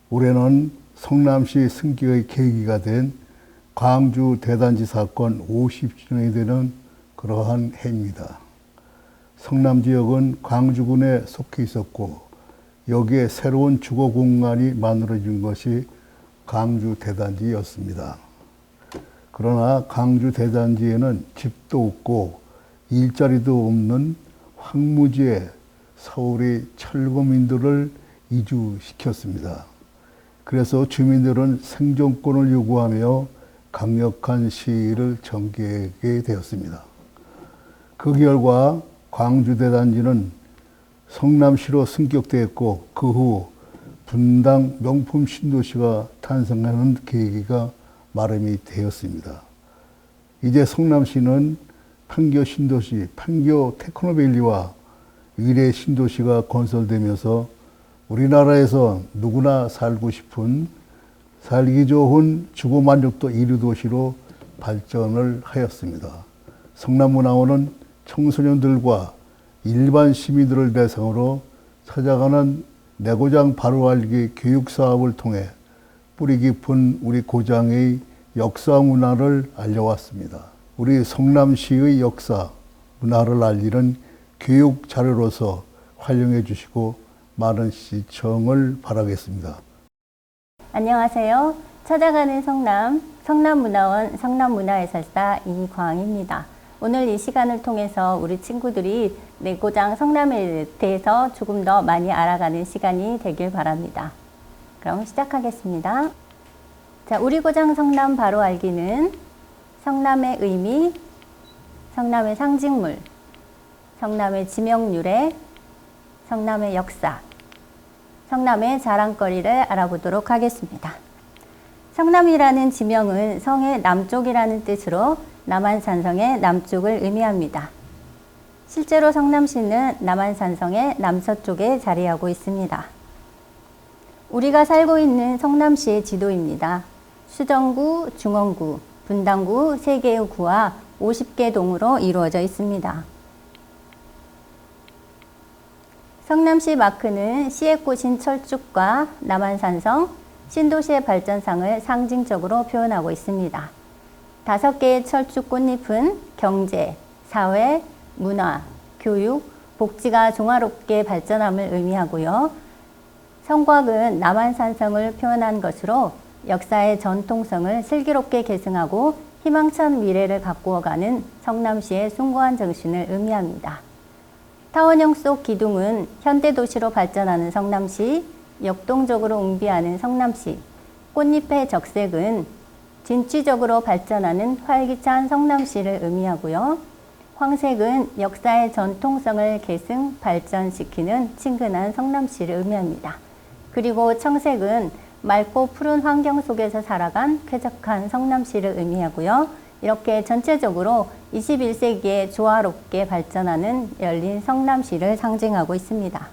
올해는 성남시 승격의 계기가 된 광주 대단지 사건 50주년이 되는 그러한 해입니다. 성남 지역은 광주군에 속해 있었고 여기에 새로운 주거 공간이 만들어진 것이 광주 대단지였습니다. 그러나 광주 대단지에는 집도 없고 일자리도 없는 황무지에 서울의 철거민들을 이주시켰습니다. 그래서 주민들은 생존권을 요구하며 강력한 시위를 전개하게 되었습니다. 그 결과 광주 대단지는 성남시로 승격되었고 그 후 분당 명품 신도시가 탄생하는 계기가 마련이 되었습니다. 이제 성남시는 판교 신도시, 판교 테크노밸리와 위례 신도시가 건설되면서 우리나라에서 누구나 살고 싶은 살기 좋은 주거 만족도 1위 도시로 발전을 하였습니다. 성남문화원은 청소년들과 일반 시민들을 대상으로 찾아가는 내 고장 바로 알기 교육 사업을 통해 뿌리 깊은 우리 고장의 역사 문화를 알려왔습니다. 우리 성남시의 역사 문화를 알리는 교육 자료로서 활용해 주시고 많은 시청을 바라겠습니다. 안녕하세요. 찾아가는 성남, 성남문화원 성남문화해설사 이광입니다. 오늘 이 시간을 통해서 우리 친구들이 내 고장 성남에 대해서 조금 더 많이 알아가는 시간이 되길 바랍니다. 그럼 시작하겠습니다. 자, 우리 고장 성남 바로 알기는 성남의 의미, 성남의 상징물, 성남의 지명유래, 성남의 역사, 성남의 자랑거리를 알아보도록 하겠습니다. 성남이라는 지명은 성의 남쪽이라는 뜻으로 남한산성의 남쪽을 의미합니다. 실제로 성남시는 남한산성의 남서쪽에 자리하고 있습니다. 우리가 살고 있는 성남시의 지도입니다. 수정구, 중원구, 분당구 3개의 구와 50개 동으로 이루어져 있습니다. 성남시 마크는 시에 꽂힌 철쭉과 남한산성, 신도시의 발전상을 상징적으로 표현하고 있습니다. 5개의 철쭉 꽃잎은 경제, 사회, 문화, 교육, 복지가 종화롭게 발전함을 의미하고요. 성곽은 남한산성을 표현한 것으로 역사의 전통성을 슬기롭게 계승하고 희망찬 미래를 가꾸어가는 성남시의 숭고한 정신을 의미합니다. 타원형 속 기둥은 현대도시로 발전하는 성남시, 역동적으로 웅비하는 성남시, 꽃잎의 적색은 진취적으로 발전하는 활기찬 성남시를 의미하고요. 황색은 역사의 전통성을 계승, 발전시키는 친근한 성남시를 의미합니다. 그리고 청색은 맑고 푸른 환경 속에서 살아간 쾌적한 성남시를 의미하고요. 이렇게 전체적으로 21세기에 조화롭게 발전하는 열린 성남시를 상징하고 있습니다.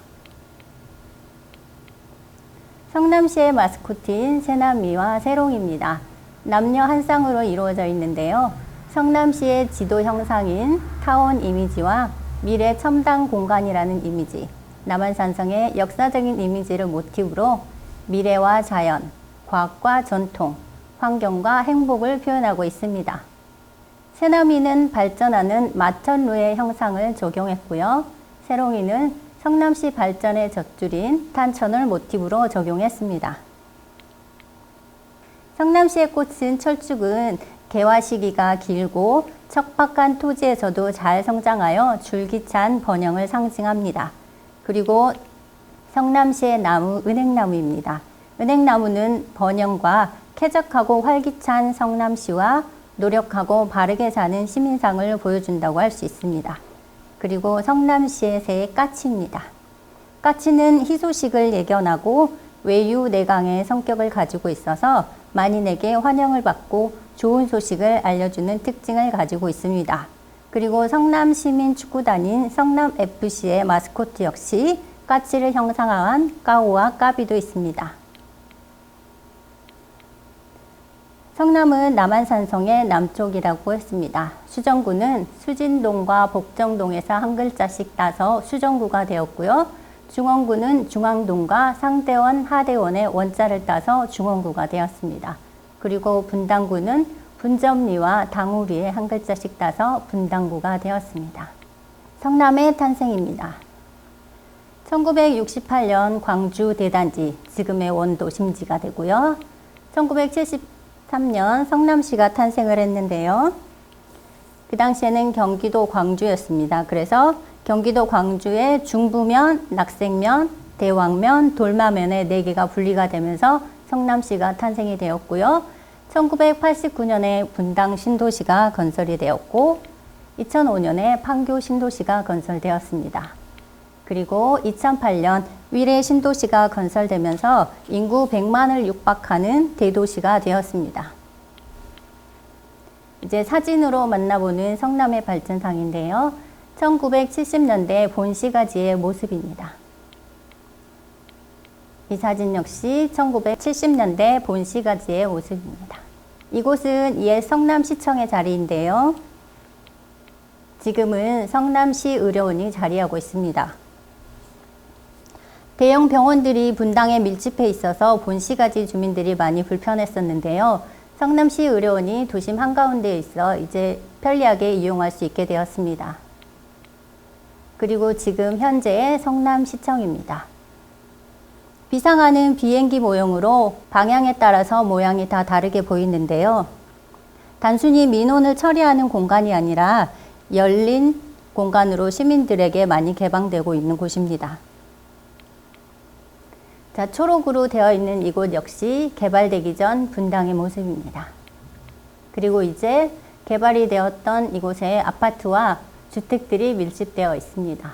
성남시의 마스코트인 새나미와 새롱입니다. 남녀 한 쌍으로 이루어져 있는데요. 성남시의 지도 형상인 타원 이미지와 미래 첨단 공간이라는 이미지, 남한산성의 역사적인 이미지를 모티브로 미래와 자연, 과학과 전통, 환경과 행복을 표현하고 있습니다. 새나미는 발전하는 마천루의 형상을 적용했고요. 새롱이는 성남시 발전의 젖줄인 탄천을 모티브로 적용했습니다. 성남시의 꽃은 철쭉은 개화 시기가 길고 척박한 토지에서도 잘 성장하여 줄기찬 번영을 상징합니다. 그리고 성남시의 나무 은행나무입니다. 은행나무는 번영과 쾌적하고 활기찬 성남시와 노력하고 바르게 사는 시민상을 보여준다고 할 수 있습니다. 그리고 성남시의 새의 까치입니다. 까치는 희소식을 예견하고 외유내강의 성격을 가지고 있어서 만인에게 환영을 받고 좋은 소식을 알려주는 특징을 가지고 있습니다. 그리고 성남시민축구단인 성남FC의 마스코트 역시 까치를 형상화한 까오와 까비도 있습니다. 성남은 남한산성의 남쪽이라고 했습니다. 수정구는 수진동과 복정동에서 한 글자씩 따서 수정구가 되었고요. 중원구는 중앙동과 상대원, 하대원의 원자를 따서 중원구가 되었습니다. 그리고 분당구는 분점리와 당우리의 한 글자씩 따서 분당구가 되었습니다. 성남의 탄생입니다. 1968년 광주 대단지, 지금의 원도심지가 되고요. 1973년 성남시가 탄생을 했는데요. 그 당시에는 경기도 광주였습니다. 그래서 경기도 광주의 중부면, 낙생면, 대왕면, 돌마면의 4개가 분리가 되면서 성남시가 탄생이 되었고요. 1989년에 분당 신도시가 건설이 되었고 2005년에 판교 신도시가 건설되었습니다. 그리고 2008년 위례 신도시가 건설되면서 인구 100만을 육박하는 대도시가 되었습니다. 이제 사진으로 만나보는 성남의 발전상인데요. 1970년대 본시가지의 모습입니다. 이 사진 역시 1970년대 본시가지의 모습입니다. 이곳은 옛 성남시청의 자리인데요. 지금은 성남시 의료원이 자리하고 있습니다. 대형 병원들이 분당에 밀집해 있어서 본시가지 주민들이 많이 불편했었는데요. 성남시 의료원이 도심 한가운데에 있어 이제 편리하게 이용할 수 있게 되었습니다. 그리고 지금 현재의 성남시청입니다. 비상하는 비행기 모형으로 방향에 따라서 모양이 다 다르게 보이는데요. 단순히 민원을 처리하는 공간이 아니라 열린 공간으로 시민들에게 많이 개방되고 있는 곳입니다. 자, 초록으로 되어 있는 이곳 역시 개발되기 전 분당의 모습입니다. 그리고 이제 개발이 되었던 이곳에 아파트와 주택들이 밀집되어 있습니다.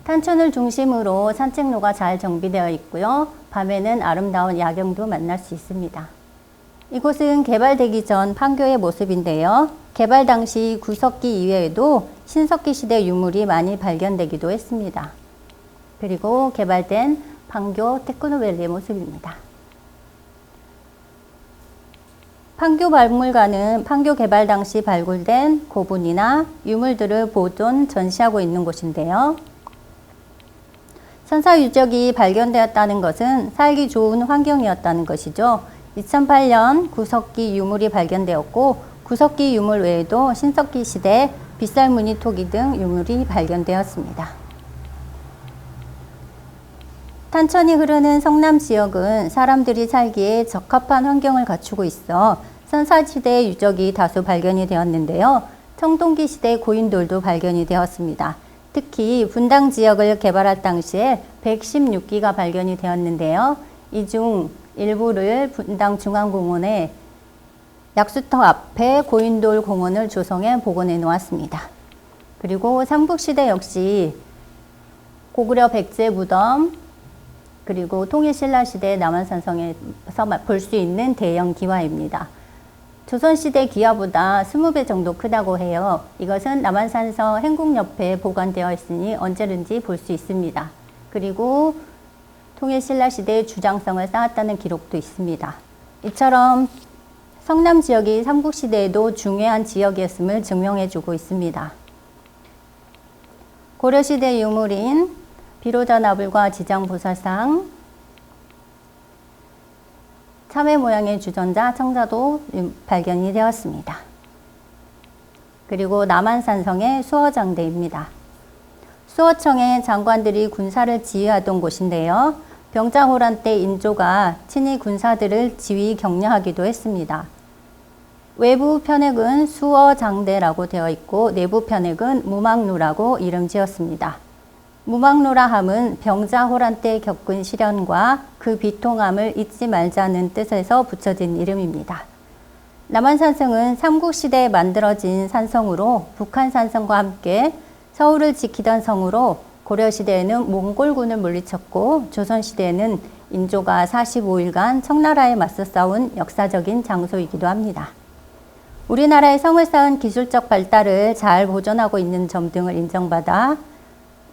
탄천을 중심으로 산책로가 잘 정비되어 있고요. 밤에는 아름다운 야경도 만날 수 있습니다. 이곳은 개발되기 전 판교의 모습인데요. 개발 당시 구석기 이외에도 신석기 시대 유물이 많이 발견되기도 했습니다. 그리고 개발된 판교 테크노밸리의 모습입니다. 판교 박물관은 판교 개발 당시 발굴된 고분이나 유물들을 보존, 전시하고 있는 곳인데요. 선사 유적이 발견되었다는 것은 살기 좋은 환경이었다는 것이죠. 2008년 구석기 유물이 발견되었고 구석기 유물 외에도 신석기 시대 빗살무늬 토기 등 유물이 발견되었습니다. 탄천이 흐르는 성남 지역은 사람들이 살기에 적합한 환경을 갖추고 있어 선사시대 유적이 다수 발견이 되었는데요. 청동기 시대 고인돌도 발견이 되었습니다. 특히 분당 지역을 개발할 당시에 116기가 발견이 되었는데요. 이 중 일부를 분당 중앙공원에 약수터 앞에 고인돌 공원을 조성해 복원해 놓았습니다. 그리고 삼국시대 역시 고구려 백제 무덤, 그리고 통일신라시대 남한산성에서 볼 수 있는 대형 기와입니다. 조선시대 기와보다 20배 정도 크다고 해요. 이것은 남한산성 행궁옆에 보관되어 있으니 언제든지 볼 수 있습니다. 그리고 통일신라시대의 주장성을 쌓았다는 기록도 있습니다. 이처럼 성남 지역이 삼국시대에도 중요한 지역이었음을 증명해주고 있습니다. 고려시대 유물인 비로자 나불과 지장보살상, 참외 모양의 주전자, 청자도 발견이 되었습니다. 그리고 남한산성의 수어장대입니다. 수어청의 장관들이 군사를 지휘하던 곳인데요. 병자호란 때 인조가 친히 군사들을 지휘 격려하기도 했습니다. 외부 편액은 수어장대라고 되어 있고 내부 편액은 무망루라고 이름 지었습니다. 무망루라 함은 병자호란 때 겪은 시련과 그 비통함을 잊지 말자는 뜻에서 붙여진 이름입니다. 남한산성은 삼국시대에 만들어진 산성으로 북한산성과 함께 서울을 지키던 성으로 고려시대에는 몽골군을 물리쳤고 조선시대에는 인조가 45일간 청나라에 맞서 싸운 역사적인 장소이기도 합니다. 우리나라의 성을 쌓은 기술적 발달을 잘 보존하고 있는 점 등을 인정받아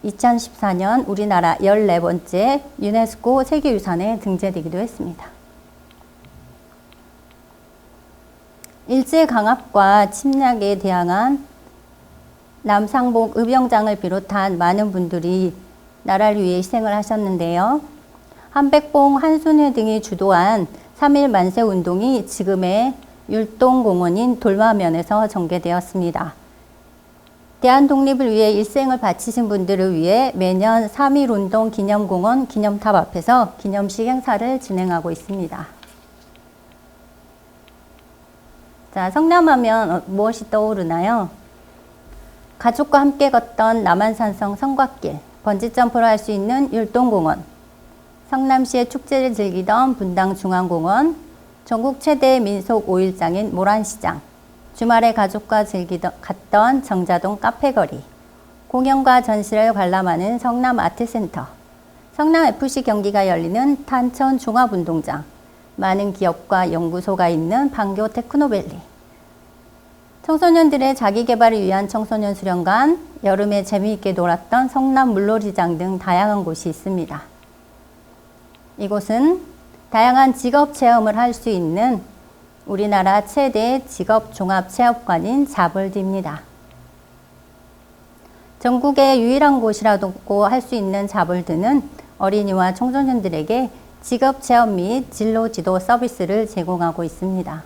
2014년 우리나라 14번째 유네스코 세계유산에 등재되기도 했습니다. 일제강압과 침략에 대항한 남상복 의병장을 비롯한 많은 분들이 나라를 위해 희생을 하셨는데요. 한백봉, 한순회 등이 주도한 3.1 만세 운동이 지금의 율동공원인 돌마면에서 전개되었습니다. 대한 독립을 위해 일생을 바치신 분들을 위해 매년 3.1 운동 기념공원 기념탑 앞에서 기념식 행사를 진행하고 있습니다. 자, 성남하면 무엇이 떠오르나요? 가족과 함께 걷던 남한산성 성곽길, 번지점프를 할 수 있는 율동공원, 성남시의 축제를 즐기던 분당중앙공원, 전국 최대 민속 5일장인 모란시장, 주말에 가족과 갔던 정자동 카페거리, 공연과 전시를 관람하는 성남아트센터, 성남FC 경기가 열리는 탄천종합운동장, 많은 기업과 연구소가 있는 판교 테크노밸리, 청소년들의 자기개발을 위한 청소년 수련관, 여름에 재미있게 놀았던 성남 물놀이장 등 다양한 곳이 있습니다. 이곳은 다양한 직업 체험을 할 수 있는 우리나라 최대 직업종합체험관인 자볼드입니다. 전국의 유일한 곳이라고 할 수 있는 자볼드는 어린이와 청소년들에게 직업체험 및 진로지도 서비스를 제공하고 있습니다.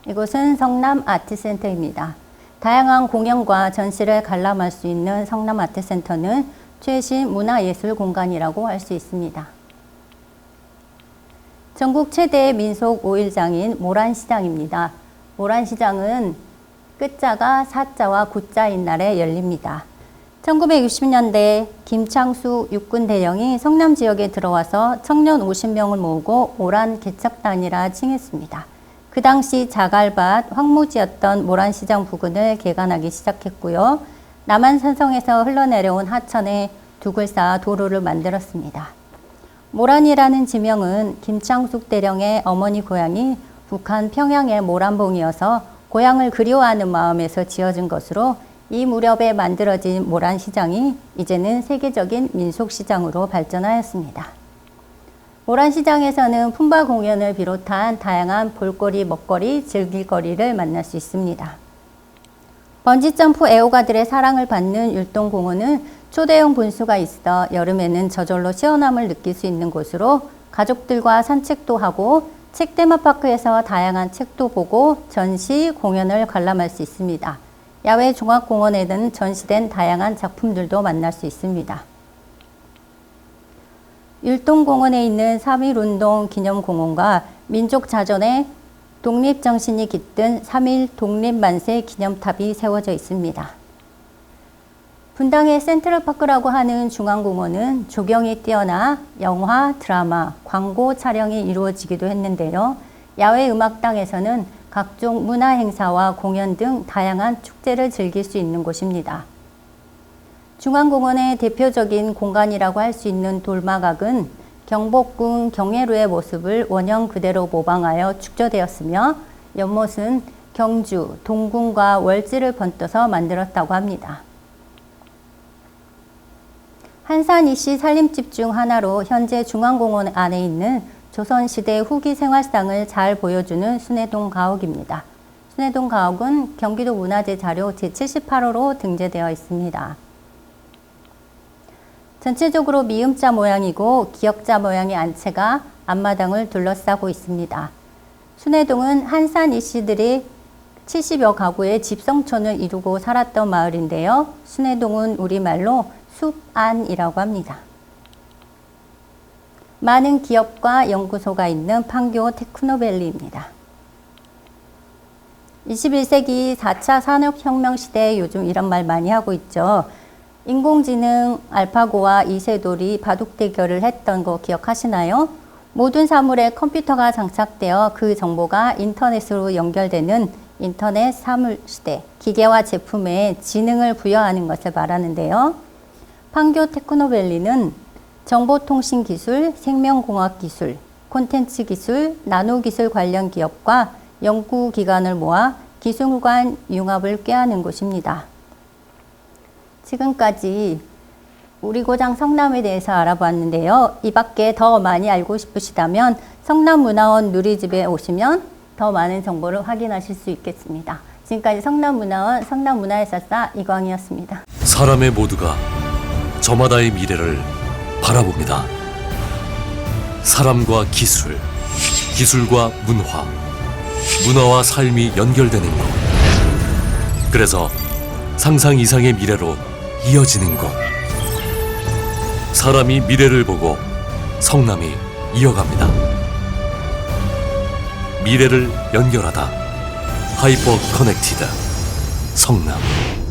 이곳은 성남아트센터입니다. 다양한 공연과 전시를 관람할 수 있는 성남아트센터는 최신 문화예술 공간이라고 할 수 있습니다. 전국 최대 민속 5일장인 모란시장입니다. 모란시장은 끝자가 사자와 구자인 날에 열립니다. 1960년대 김창수 육군대령이 성남 지역에 들어와서 청년 50명을 모으고 모란 개척단이라 칭했습니다. 그 당시 자갈밭 황무지였던 모란시장 부근을 개간하기 시작했고요. 남한산성에서 흘러내려온 하천에 둑을 쌓아 도로를 만들었습니다. 모란이라는 지명은 김창숙 대령의 어머니 고향이 북한 평양의 모란봉이어서 고향을 그리워하는 마음에서 지어진 것으로 이 무렵에 만들어진 모란시장이 이제는 세계적인 민속시장으로 발전하였습니다. 모란시장에서는 품바 공연을 비롯한 다양한 볼거리, 먹거리, 즐길거리를 만날 수 있습니다. 번지점프 애호가들의 사랑을 받는 율동공원은 초대형 분수가 있어 여름에는 저절로 시원함을 느낄 수 있는 곳으로 가족들과 산책도 하고 책 테마파크에서 다양한 책도 보고 전시, 공연을 관람할 수 있습니다. 야외 종합공원에는 전시된 다양한 작품들도 만날 수 있습니다. 율동공원에 있는 3.1운동 기념공원과 민족자존의 독립정신이 깃든 3.1 독립만세 기념탑이 세워져 있습니다. 분당의 센트럴파크라고 하는 중앙공원은 조경이 뛰어나 영화, 드라마, 광고 촬영이 이루어지기도 했는데요. 야외 음악당에서는 각종 문화행사와 공연 등 다양한 축제를 즐길 수 있는 곳입니다. 중앙공원의 대표적인 공간이라고 할 수 있는 돌마각은 경복궁 경회루의 모습을 원형 그대로 모방하여 축조되었으며 연못은 경주, 동궁과 월지를 번떠서 만들었다고 합니다. 한산이씨 살림집 중 하나로 현재 중앙공원 안에 있는 조선시대 후기 생활상을 잘 보여주는 순회동 가옥입니다. 순회동 가옥은 경기도 문화재 자료 제78호로 등재되어 있습니다. 전체적으로 미음자 모양이고 기역자 모양의 안채가 앞마당을 둘러싸고 있습니다. 순회동은 한산 이씨들이 70여 가구의 집성촌을 이루고 살았던 마을인데요. 순회동은 우리말로 숲안이라고 합니다. 많은 기업과 연구소가 있는 판교 테크노밸리입니다. 21세기 4차 산업혁명 시대에 요즘 이런 말 많이 하고 있죠. 인공지능 알파고와 이세돌이 바둑 대결을 했던 거 기억하시나요? 모든 사물에 컴퓨터가 장착되어 그 정보가 인터넷으로 연결되는 인터넷 사물 시대, 기계와 제품에 지능을 부여하는 것을 말하는데요. 판교 테크노밸리는 정보통신기술, 생명공학기술, 콘텐츠 기술, 나노기술 관련 기업과 연구기관을 모아 기술 간 융합을 꾀하는 곳입니다. 지금까지 우리 고장 성남에 대해서 알아봤는데요. 이 밖에 더 많이 알고 싶으시다면 성남문화원 누리집에 오시면 더 많은 정보를 확인하실 수 있겠습니다. 지금까지 성남문화원 성남문화해설사 이광희였습니다. 사람의 모두가 저마다의 미래를 바라봅니다. 사람과 기술, 기술과 문화, 문화와 삶이 연결되는 곳. 그래서 상상 이상의 미래로 이어지는 곳. 사람이 미래를 보고 성남이 이어갑니다. 미래를 연결하다. 하이퍼 커넥티드 성남.